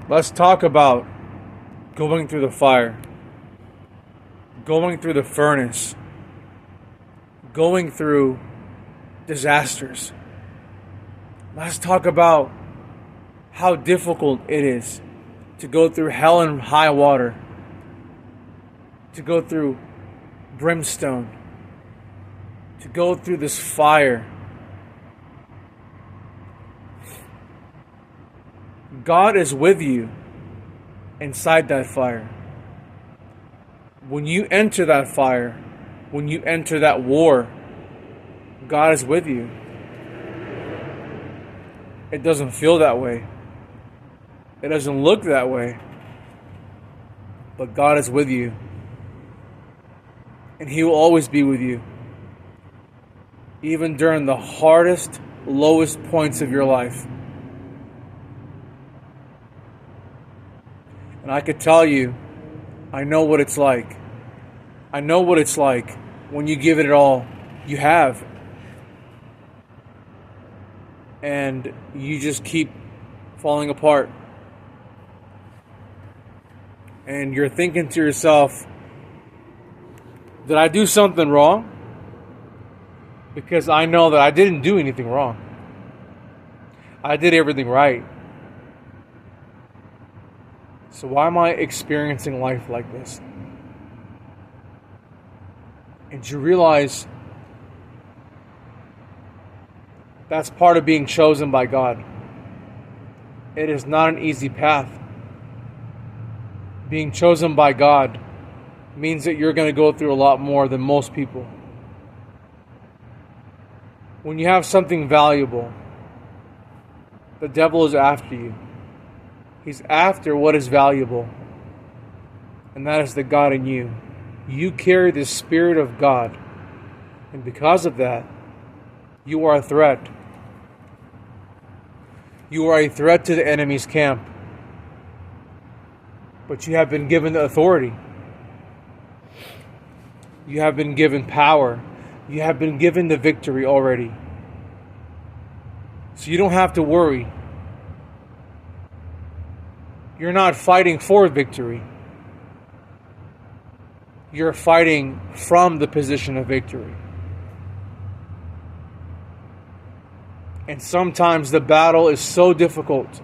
Let's talk about going through the fire, going through the furnace, going through disasters. Let's talk about how difficult it is to go through hell and high water, to go through brimstone, to go through this fire. God is with you inside that fire. When you enter that fire, when you enter that war, God is with you. It doesn't feel that way. It doesn't look that way. But God is with you. And He will always be with you. Even during the hardest, lowest points of your life. And I could tell you, I know what it's like. I know what it's like when you give it all. You have. And you just keep falling apart. And you're thinking to yourself, did I do something wrong? Because I know that I didn't do anything wrong. I did everything right. So why am I experiencing life like this? And you realize that's part of being chosen by God. It is not an easy path. Being chosen by God means that you're going to go through a lot more than most people. When you have something valuable, the devil is after you. He's after what is valuable. And that is the God in you. You carry the Spirit of God. And because of that, you are a threat. You are a threat to the enemy's camp. But you have been given the authority. You have been given power. You have been given the victory already. So you don't have to worry. You're not fighting for victory. You're fighting from the position of victory. And sometimes the battle is so difficult.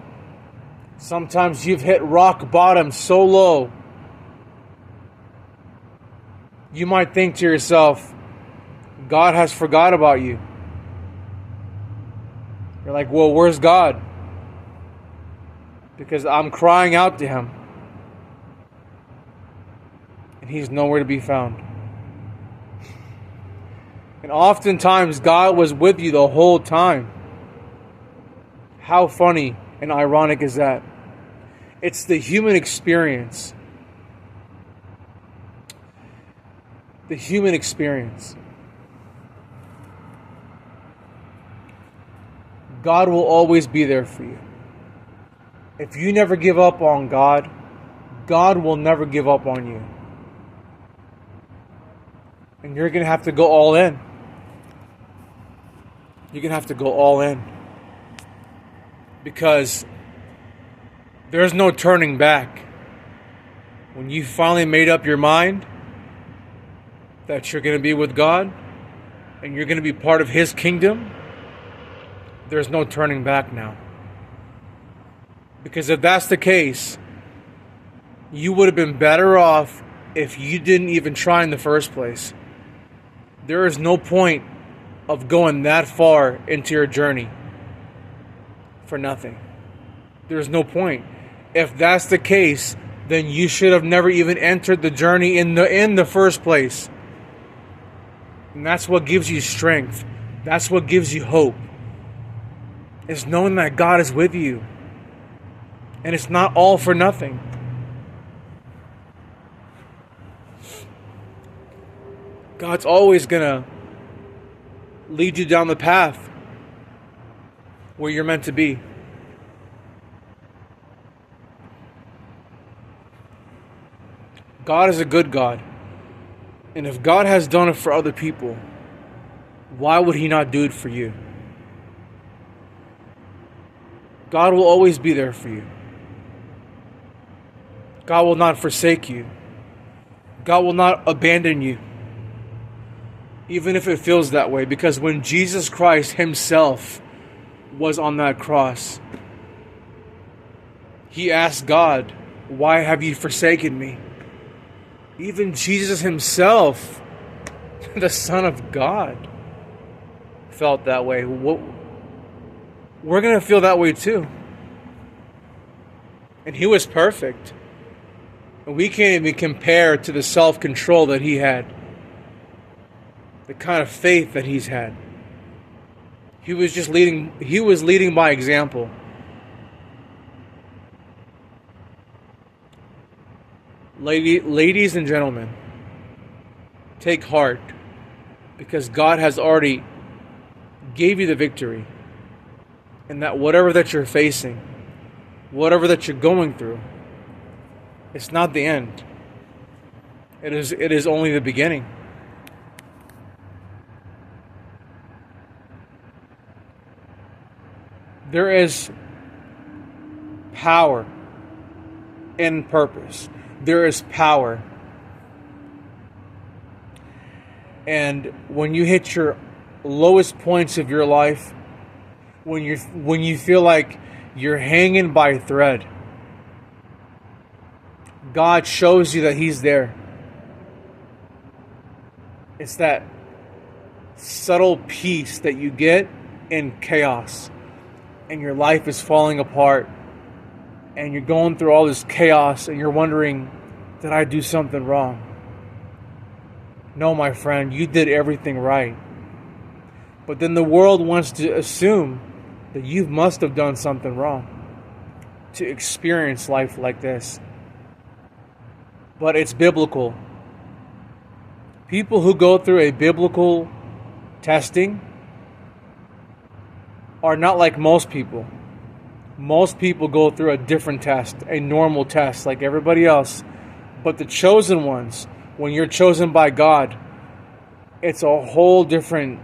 Sometimes you've hit rock bottom so low. You might think to yourself, God has forgot about you. You're like, well, where's God? Because I'm crying out to Him. And He's nowhere to be found. And oftentimes God was with you the whole time. How funny and ironic is that? It's the human experience. The human experience. God will always be there for you. If you never give up on God, God will never give up on you. And you're going to have to go all in. You're going to have to go all in. Because there's no turning back. When you finally made up your mind that you're going to be with God and you're going to be part of His kingdom, there's no turning back now. Because if that's the case, you would have been better off if you didn't even try in the first place. There is no point of going that far into your journey for nothing. There's no point. If that's the case, then you should have never even entered the journey in the first place. And that's what gives you strength. That's what gives you hope. It's knowing that God is with you. And it's not all for nothing. God's always going to lead you down the path where you're meant to be. God is a good God. And if God has done it for other people, why would He not do it for you? God will always be there for you. God will not forsake you. God will not abandon you. Even if it feels that way. Because when Jesus Christ himself was on that cross, he asked God, why have you forsaken me? Even Jesus himself, the Son of God, felt that way. We're going to feel that way too. And he was perfect. And we can't even compare to the self-control that he had. The kind of faith that he's had. He was leading by example. Ladies and gentlemen, take heart, because God has already gave you the victory. And that whatever that you're facing, whatever that you're going through, it's not the end. It is only the beginning. There is power in purpose. There is power. And when you hit your lowest points of your life, when you feel like you're hanging by a thread, God shows you that he's there. It's that subtle peace that you get in chaos. And your life is falling apart. And you're going through all this chaos. And you're wondering, did I do something wrong? No, my friend, you did everything right. But then the world wants to assume that you must have done something wrong to experience life like this. But it's biblical. People who go through a biblical testing are not like most people. Most people go through a different test, a normal test like everybody else. But the chosen ones, when you're chosen by God, it's a whole different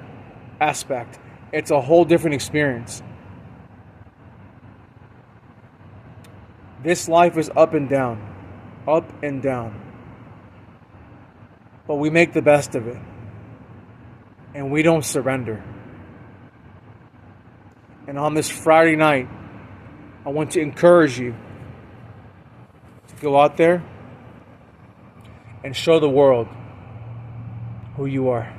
aspect. It's a whole different experience. This life is up and down. Up and down. But we make the best of it. And we don't surrender. And on this Friday night, I want to encourage you to go out there and show the world who you are.